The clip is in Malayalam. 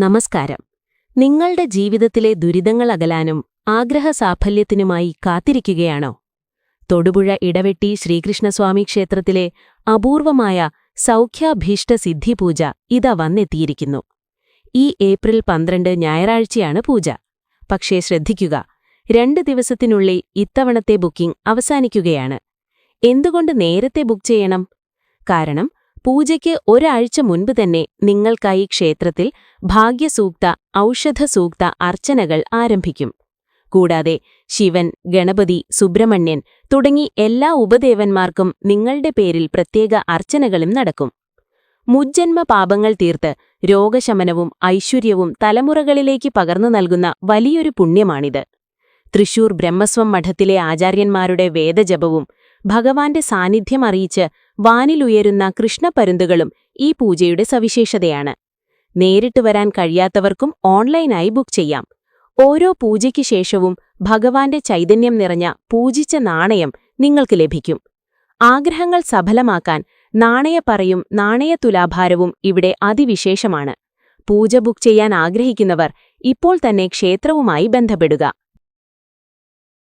നമസ്കാരം. നിങ്ങളുടെ ജീവിതത്തിലെ ദുരിതങ്ങൾ അകലാനും ആഗ്രഹസാഫല്യത്തിനുമായി കാത്തിരിക്കുകയാണോ? തൊടുപുഴ ഇടവെട്ടി ശ്രീകൃഷ്ണസ്വാമി ക്ഷേത്രത്തിലെ അപൂർവമായ സൗഖ്യാഭീഷ്ട സിദ്ധിപൂജ ഇതാ വന്നെത്തിയിരിക്കുന്നു. ഈ ഏപ്രിൽ 12 ഞായറാഴ്ചയാണ് പൂജ. പക്ഷേ ശ്രദ്ധിക്കുക, 2 ദിവസത്തിനുള്ളിൽ ഇത്തവണത്തെ ബുക്കിംഗ് അവസാനിക്കുകയാണ്. എന്തുകൊണ്ട് നേരത്തെ ബുക്ക് ചെയ്യണം? കാരണം പൂജയ്ക്ക് ഒരാഴ്ച മുൻപ് തന്നെ നിങ്ങൾക്കായി ക്ഷേത്രത്തിൽ ഭാഗ്യസൂക്ത, ഔഷധസൂക്ത അർച്ചനകൾ ആരംഭിക്കും. കൂടാതെ ശിവൻ, ഗണപതി, സുബ്രഹ്മണ്യൻ തുടങ്ങി എല്ലാ ഉപദേവന്മാർക്കും നിങ്ങളുടെ പേരിൽ പ്രത്യേക അർച്ചനകളും നടക്കും. മുജ്ജന്മ പാപങ്ങൾ തീർത്ത് രോഗശമനവും ഐശ്വര്യവും തലമുറകളിലേക്ക് പകർന്നു നൽകുന്ന വലിയൊരു പുണ്യമാണിത്. തൃശൂർ ബ്രഹ്മസ്വം മഠത്തിലെ ആചാര്യന്മാരുടെ വേദജപവും ഭഗവാന്റെ സാന്നിധ്യം അറിയിച്ച് വാനിലുയരുന്ന കൃഷ്ണപ്പരുന്തുകളും ഈ പൂജയുടെ സവിശേഷതയാണ്. നേരിട്ട് വരാൻ കഴിയാത്തവർക്കും ഓൺലൈനായി ബുക്ക് ചെയ്യാം. ഓരോ പൂജയ്ക്ക് ശേഷവും ഭഗവാന്റെ ചൈതന്യം നിറഞ്ഞ പൂജിച്ച നാണയം നിങ്ങൾക്ക് ലഭിക്കും. ആഗ്രഹങ്ങൾ സഫലമാക്കാൻ നാണയപ്പറയും നാണയത്തുലാഭാരവും ഇവിടെ അതിവിശേഷമാണ്. പൂജ ബുക്ക് ചെയ്യാൻ ആഗ്രഹിക്കുന്നവർ ഇപ്പോൾ തന്നെ ക്ഷേത്രവുമായി ബന്ധപ്പെടുക.